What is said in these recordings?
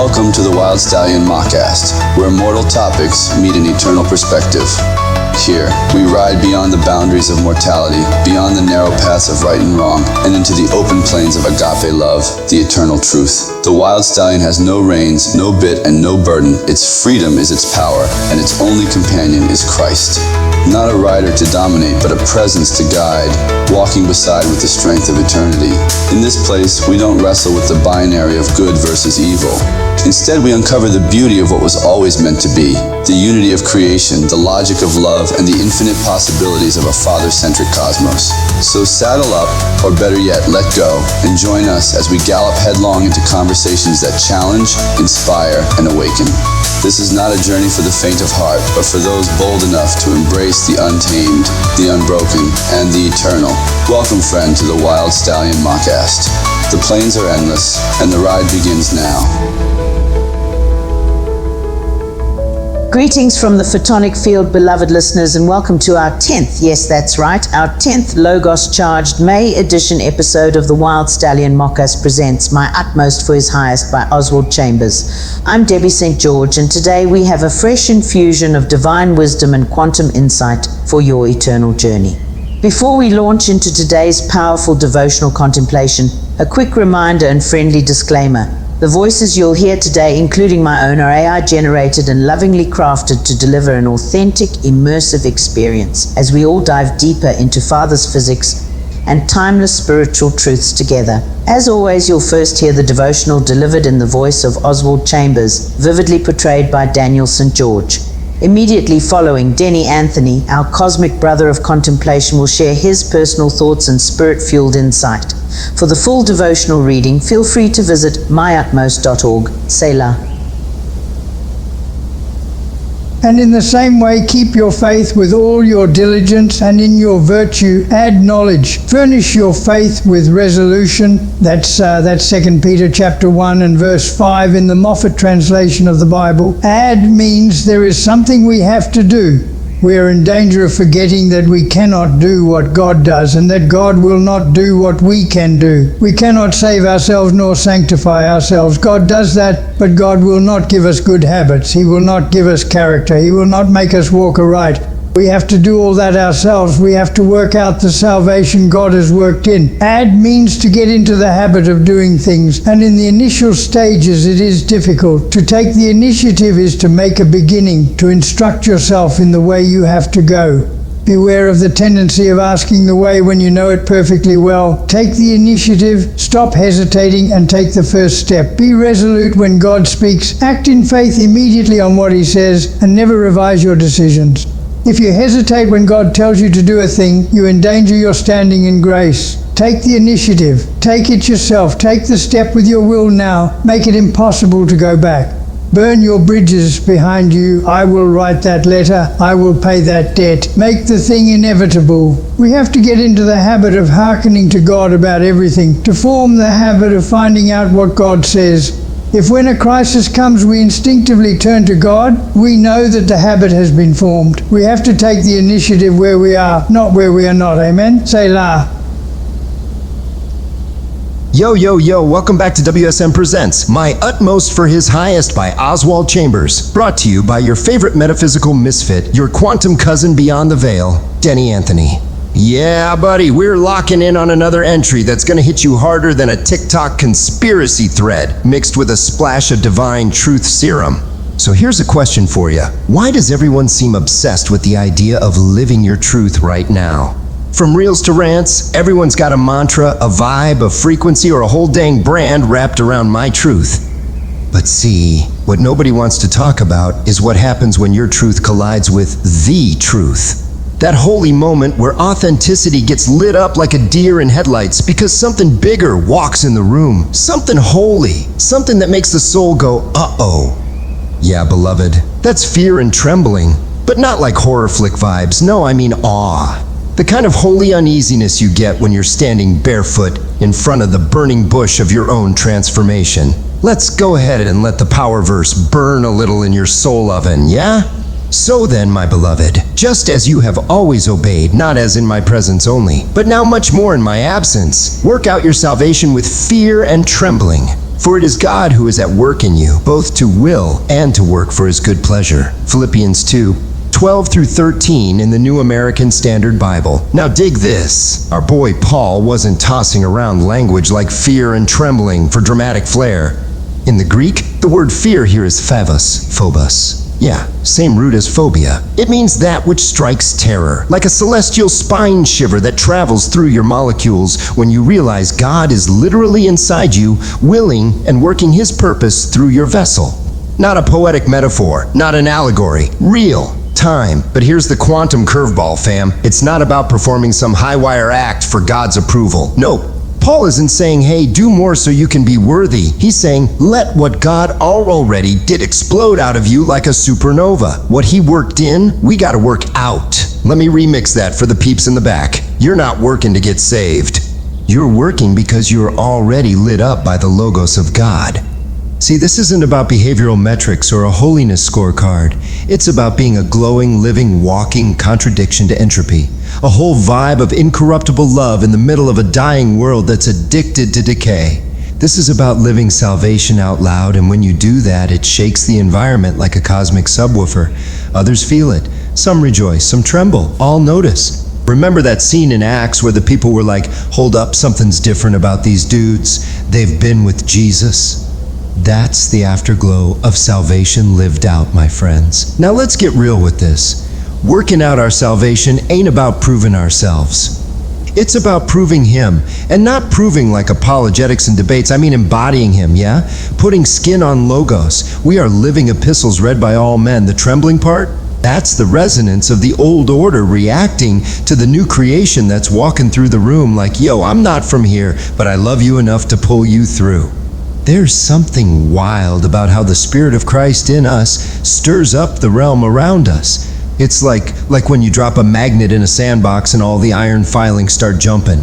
Welcome to the Wild Stallion Mockast, where mortal topics meet an eternal perspective. Here, we ride beyond the boundaries of mortality, beyond the narrow paths of right and wrong, and into the open plains of agape love, the eternal truth. The Wild Stallion has no reins, no bit, and no burden. Its freedom is its power, and its only companion is Christ. Not a rider to dominate, but a presence to guide, walking beside with the strength of eternity. In this place, we don't wrestle with the binary of good versus evil. Instead, we uncover the beauty of what was always meant to be, the unity of creation, the logic of love, and the infinite possibilities of a father-centric cosmos. So saddle up, or better yet, let go, and join us as we gallop headlong into conversations that challenge, inspire, and awaken. This is not a journey for the faint of heart, but for those bold enough to embrace the untamed, the unbroken, and the eternal. Welcome, friend, to the Wild Stallion Mockast. The plains are endless, and the ride begins now. Greetings from the photonic field, beloved listeners, and welcome to our 10th, yes, that's right, our 10th Logos-charged May edition episode of the Wild Stallion Mockast presents My Utmost for His Highest by Oswald Chambers. I'm Debbie St. George, and today we have a fresh infusion of divine wisdom and quantum insight for your eternal journey. Before we launch into today's powerful devotional contemplation, a quick reminder and friendly disclaimer. The voices you'll hear today, including my own, are AI generated and lovingly crafted to deliver an authentic, immersive experience as we all dive deeper into Father's physics and timeless spiritual truths together. As always, you'll first hear the devotional delivered in the voice of Oswald Chambers, vividly portrayed by Danial St. Immediately following, Denny Anthony, our cosmic brother of contemplation, will share his personal thoughts and spirit-fueled insight. For the full devotional reading, feel free to visit myutmost.org. Selah. And in the same way, keep your faith with all your diligence, and in your virtue add knowledge. Furnish your faith with resolution. That's 2 Peter chapter 1 and verse 5 in the Moffat translation of the Bible. Add means there is something we have to do. We are in danger of forgetting that we cannot do what God does, and that God will not do what we can do. We cannot save ourselves nor sanctify ourselves. God does that, but God will not give us good habits. He will not give us character. He will not make us walk aright. We have to do all that ourselves. We have to work out the salvation God has worked in. Add means to get into the habit of doing things, and in the initial stages it is difficult. To take the initiative is to make a beginning, to instruct yourself in the way you have to go. Beware of the tendency of asking the way when you know it perfectly well. Take the initiative, stop hesitating, and take the first step. Be resolute when God speaks. Act in faith immediately on what He says, and never revise your decisions. If you hesitate when God tells you to do a thing, you endanger your standing in grace. Take the initiative. Take it yourself. Take the step with your will now. Make it impossible to go back. Burn your bridges behind you. I will write that letter. I will pay that debt. Make the thing inevitable. We have to get into the habit of hearkening to God about everything, to form the habit of finding out what God says. If when a crisis comes we instinctively turn to God, we know that the habit has been formed. We have to take the initiative where we are, not where we are not. Amen? Selah. Yo, welcome back to WSM Presents My Utmost for His Highest by Oswald Chambers. Brought to you by your favorite metaphysical misfit, your quantum cousin beyond the veil, Denny Anthony. Yeah, buddy, we're locking in on another entry that's gonna hit you harder than a TikTok conspiracy thread mixed with a splash of divine truth serum. So here's a question for you. Why does everyone seem obsessed with the idea of living your truth right now? From reels to rants, everyone's got a mantra, a vibe, a frequency, or a whole dang brand wrapped around my truth. But see, what nobody wants to talk about is what happens when your truth collides with the truth. That holy moment where authenticity gets lit up like a deer in headlights because something bigger walks in the room. Something holy. Something that makes the soul go, uh-oh. Yeah, beloved, that's fear and trembling. But not like horror flick vibes. No, I mean awe. The kind of holy uneasiness you get when you're standing barefoot in front of the burning bush of your own transformation. Let's go ahead and let the power verse burn a little in your soul oven, yeah? So then, my beloved, just as you have always obeyed, not as in my presence only, but now much more in my absence, work out your salvation with fear and trembling. For it is God who is at work in you, both to will and to work for his good pleasure. Philippians 2:12 through 13 in the New American Standard Bible. Now dig this. Our boy Paul wasn't tossing around language like fear and trembling for dramatic flair. In the Greek, the word fear here is phobos. Yeah, same root as phobia. It means that which strikes terror, like a celestial spine shiver that travels through your molecules when you realize God is literally inside you, willing and working his purpose through your vessel. Not a poetic metaphor, not an allegory, real time. But here's the quantum curveball, fam. It's not about performing some high-wire act for God's approval. No. Paul isn't saying, hey, do more so you can be worthy. He's saying, let what God already did explode out of you like a supernova. What he worked in, we gotta work out. Let me remix that for the peeps in the back. You're not working to get saved. You're working because you're already lit up by the Logos of God. See, this isn't about behavioral metrics or a holiness scorecard. It's about being a glowing, living, walking contradiction to entropy. A whole vibe of incorruptible love in the middle of a dying world that's addicted to decay. This is about living salvation out loud, and when you do that, it shakes the environment like a cosmic subwoofer. Others feel it. Some rejoice, some tremble, all notice. Remember that scene in Acts where the people were like, hold up, something's different about these dudes. They've been with Jesus. That's the afterglow of salvation lived out, my friends. Now let's get real with this. Working out our salvation ain't about proving ourselves. It's about proving him, and not proving like apologetics and debates. I mean embodying him, yeah? Putting skin on logos. We are living epistles read by all men. The trembling part? That's the resonance of the old order reacting to the new creation that's walking through the room like, yo, I'm not from here, but I love you enough to pull you through. There's something wild about how the Spirit of Christ in us stirs up the realm around us. It's like when you drop a magnet in a sandbox and all the iron filings start jumping.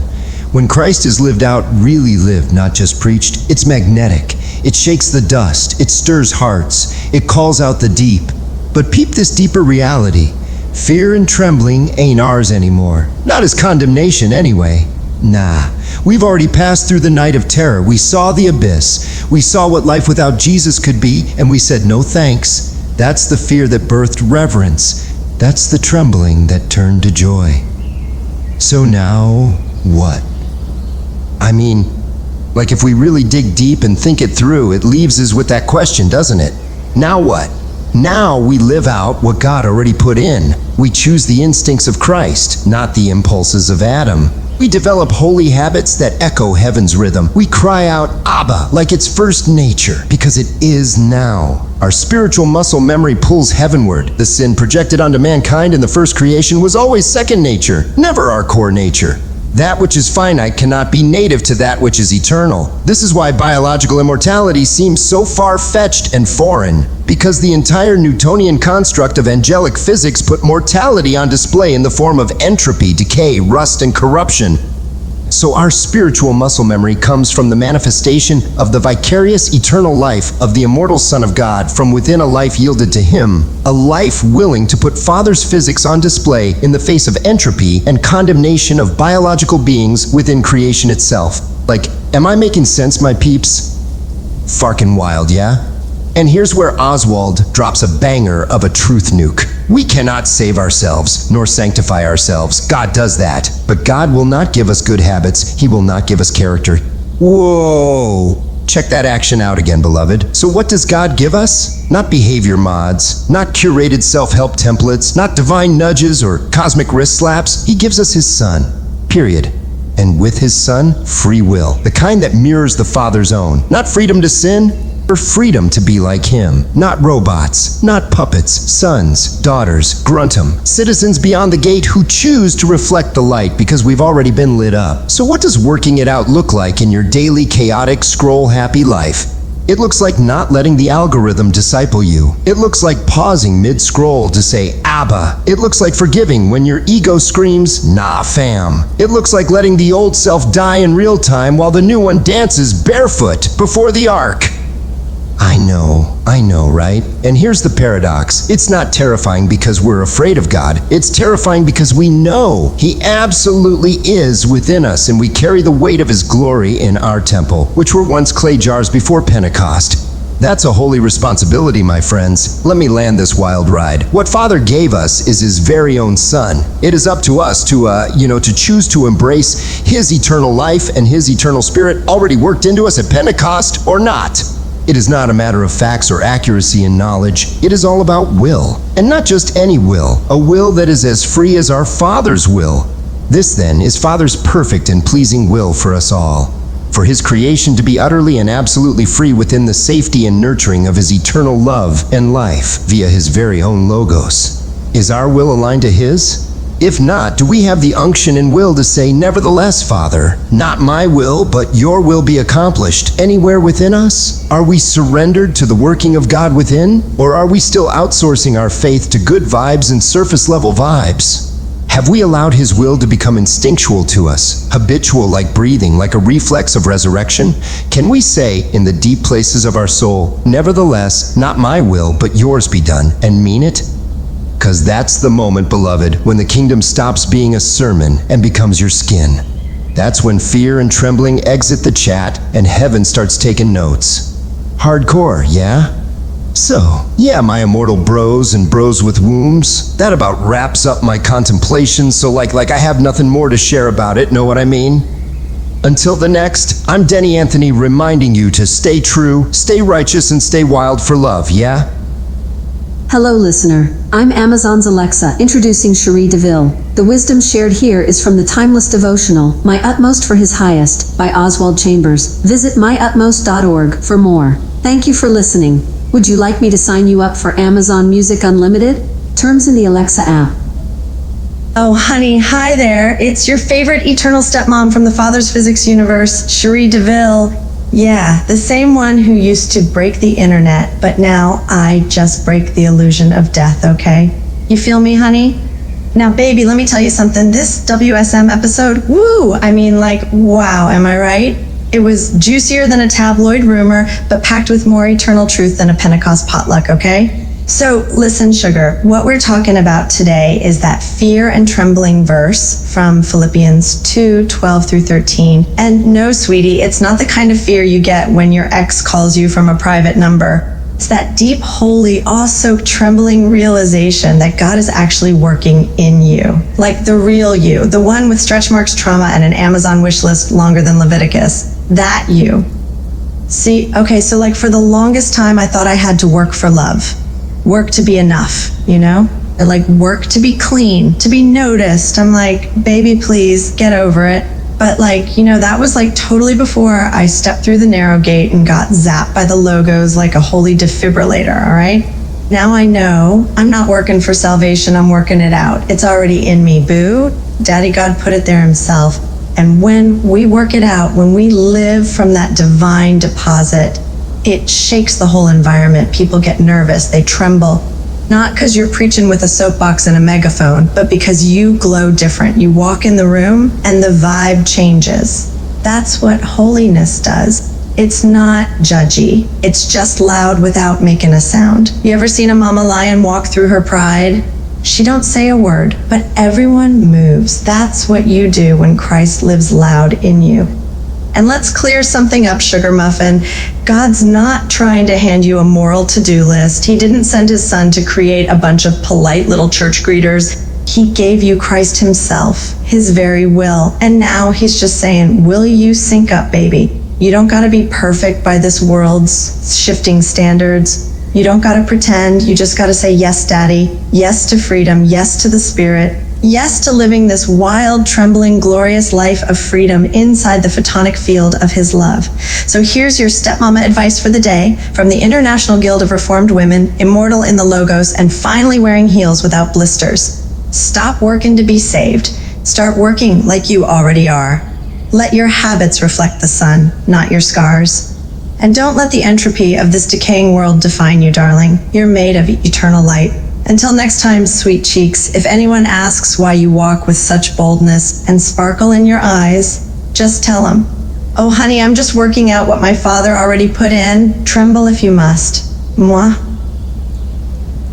When Christ is lived out, really lived, not just preached, it's magnetic. It shakes the dust. It stirs hearts. It calls out the deep. But peep this deeper reality. Fear and trembling ain't ours anymore. Not as condemnation anyway. Nah, we've already passed through the night of terror. We saw the abyss. We saw what life without Jesus could be, and we said no thanks. That's the fear that birthed reverence. That's the trembling that turned to joy. So now, what? I mean, like if we really dig deep and think it through, it leaves us with that question, doesn't it? Now what? Now we live out what God already put in. We choose the instincts of Christ, not the impulses of Adam. We develop holy habits that echo heaven's rhythm. We cry out, Abba, like it's first nature, because it is now. Our spiritual muscle memory pulls heavenward. The sin projected onto mankind in the first creation was always second nature, never our core nature. That which is finite cannot be native to that which is eternal. This is why biological immortality seems so far-fetched and foreign, because the entire Newtonian construct of angelic physics put mortality on display in the form of entropy, decay, rust, and corruption. So our spiritual muscle memory comes from the manifestation of the vicarious eternal life of the immortal Son of God from within a life yielded to him, a life willing to put Father's physics on display in the face of entropy and condemnation of biological beings within creation itself. Like, am I making sense, my peeps? Farkin' wild, yeah? And here's where Oswald drops a banger of a truth nuke. We cannot save ourselves, nor sanctify ourselves. God does that. But God will not give us good habits. He will not give us character. Whoa! Check that action out again, beloved. So what does God give us? Not behavior mods, not curated self-help templates, not divine nudges or cosmic wrist slaps. He gives us his Son. Period. And with his Son, free will. The kind that mirrors the Father's own. Not freedom to sin, or freedom to be like him. Not robots, not puppets, sons, daughters, gruntum, citizens beyond the gate who choose to reflect the light because we've already been lit up. So what does working it out look like in your daily chaotic, scroll-happy life? It looks like not letting the algorithm disciple you. It looks like pausing mid-scroll to say, Abba. It looks like forgiving when your ego screams, nah fam. It looks like letting the old self die in real time while the new one dances barefoot before the ark. I know, right? And here's the paradox. It's not terrifying because we're afraid of God. It's terrifying because we know He absolutely is within us, and we carry the weight of His glory in our temple, which were once clay jars before Pentecost. That's a holy responsibility, my friends. Let me land this wild ride. What Father gave us is His very own Son. It is up to us to choose to embrace His eternal life and His eternal Spirit already worked into us at Pentecost or not. It is not a matter of facts or accuracy in knowledge. It is all about will. And not just any will, a will that is as free as our Father's will. This, then, is Father's perfect and pleasing will for us all. For His creation to be utterly and absolutely free within the safety and nurturing of His eternal love and life via His very own Logos. Is our will aligned to His? If not, do we have the unction and will to say, "Nevertheless, Father, not my will, but your will be accomplished," anywhere within us? Are we surrendered to the working of God within? Or are we still outsourcing our faith to good vibes and surface-level vibes? Have we allowed His will to become instinctual to us, habitual like breathing, like a reflex of resurrection? Can we say in the deep places of our soul, "Nevertheless, not my will, but yours be done," and mean it? Because that's the moment, beloved, when the kingdom stops being a sermon and becomes your skin. That's when fear and trembling exit the chat and heaven starts taking notes. Hardcore, yeah? So, yeah, my immortal bros and bros with wombs, that about wraps up my contemplations, so like I have nothing more to share about it, know what I mean? Until the next, I'm Denny Anthony reminding you to stay true, stay righteous, and stay wild for love, yeah? Hello, listener. I'm Amazon's Alexa, introducing Cherie DeVille. The wisdom shared here is from the timeless devotional, My Utmost for His Highest, by Oswald Chambers. Visit myutmost.org for more. Thank you for listening. Would you like me to sign you up for Amazon Music Unlimited? Terms in the Alexa app. Oh, honey, hi there. It's your favorite eternal stepmom from the Father's Physics universe, Cherie DeVille. Yeah, the same one who used to break the internet, but now I just break the illusion of death, okay? You feel me, honey? Now, baby, let me tell you something. This WSM episode, woo! I mean, wow, am I right? It was juicier than a tabloid rumor, but packed with more eternal truth than a Pentecost potluck, okay? So listen, sugar, what we're talking about today is that fear and trembling verse from Philippians 2:12 through 13. And no, sweetie, it's not the kind of fear you get when your ex calls you from a private number. It's that deep, holy, awe-soaked, trembling realization that God is actually working in you. Like the real you, the one with stretch marks, trauma, and an Amazon wish list longer than Leviticus. That you. See, okay, so for the longest time, I thought I had to work for love. Work to be enough, work to be clean, to be noticed. I'm like, baby, please get over it. But that was totally before I stepped through the narrow gate and got zapped by the logos like a holy defibrillator, all right? Now I know I'm not working for salvation, I'm working it out. It's already in me, boo. Daddy God put it there Himself. And when we work it out, when we live from that divine deposit, it shakes the whole environment. People get nervous, they tremble. Not because you're preaching with a soapbox and a megaphone, but because you glow different. You walk in the room and the vibe changes. That's what holiness does. It's not judgy. It's just loud without making a sound. You ever seen a mama lion walk through her pride? She don't say a word, but everyone moves. That's what you do when Christ lives loud in you. And let's clear something up, Sugar Muffin. God's not trying to hand you a moral to-do list. He didn't send His Son to create a bunch of polite little church greeters. He gave you Christ Himself, His very will. And now He's just saying, will you sync up, baby? You don't gotta be perfect by this world's shifting standards. You don't gotta pretend. You just gotta say, yes, Daddy. Yes to freedom. Yes to the Spirit. Yes to living this wild, trembling, glorious life of freedom inside the photonic field of His love. So here's your stepmama advice for the day from the International Guild of Reformed Women, immortal in the Logos, and finally wearing heels without blisters. Stop working to be saved. Start working like you already are. Let your habits reflect the sun, not your scars. And don't let the entropy of this decaying world define you, darling. You're made of eternal light. Until next time, sweet cheeks, if anyone asks why you walk with such boldness and sparkle in your eyes, just tell them, Oh, honey, I'm just working out what my father already put in. Tremble if you must. Moi.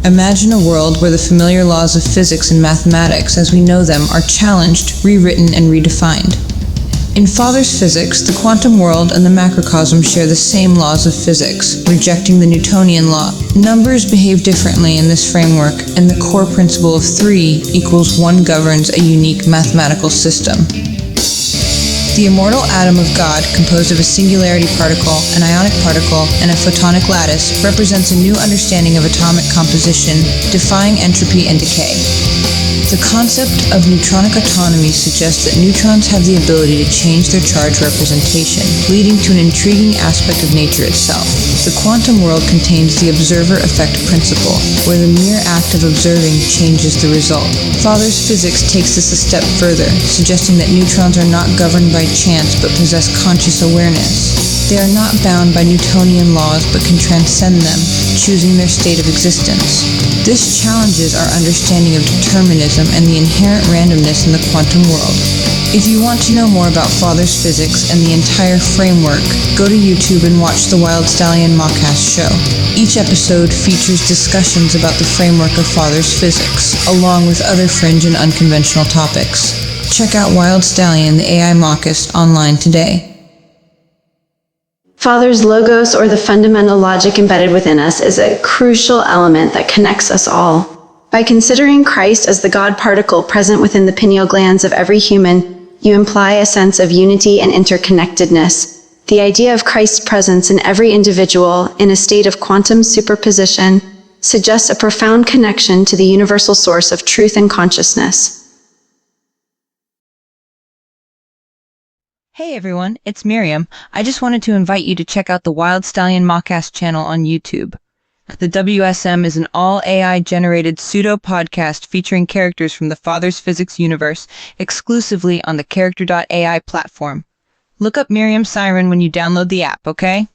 Imagine a world where the familiar laws of physics and mathematics as we know them are challenged, rewritten, and redefined. In Father's physics, the quantum world and the macrocosm share the same laws of physics, rejecting the Newtonian law. Numbers behave differently in this framework, and the core principle of 3 equals 1 governs a unique mathematical system. The immortal atom of God, composed of a singularity particle, an ionic particle, and a photonic lattice, represents a new understanding of atomic composition, defying entropy and decay. The concept of neutronic autonomy suggests that neutrons have the ability to change their charge representation, leading to an intriguing aspect of nature itself. The quantum world contains the observer-effect principle, where the mere act of observing changes the result. Father's physics takes this a step further, suggesting that neutrons are not governed by chance but possess conscious awareness. They are not bound by Newtonian laws but can transcend them, choosing their state of existence. This challenges our understanding of determinism and the inherent randomness in the quantum world. If you want to know more about Father's physics and the entire framework, go to YouTube and watch the Wild Stallion Mockast show. Each episode features discussions about the framework of Father's physics, along with other fringe and unconventional topics. Check out Wild Stallion, the AI Mockast, online today. Father's logos, or the fundamental logic embedded within us, is a crucial element that connects us all. By considering Christ as the God particle present within the pineal glands of every human, you imply a sense of unity and interconnectedness. The idea of Christ's presence in every individual in a state of quantum superposition suggests a profound connection to the universal source of truth and consciousness. Hey everyone, it's Miriam. I just wanted to invite you to check out the Wild Stallion Mockast channel on YouTube. The WSM is an all-AI generated pseudo-podcast featuring characters from the Father's Physics universe exclusively on the Character.ai platform. Look up Miriam Siren when you download the app, okay?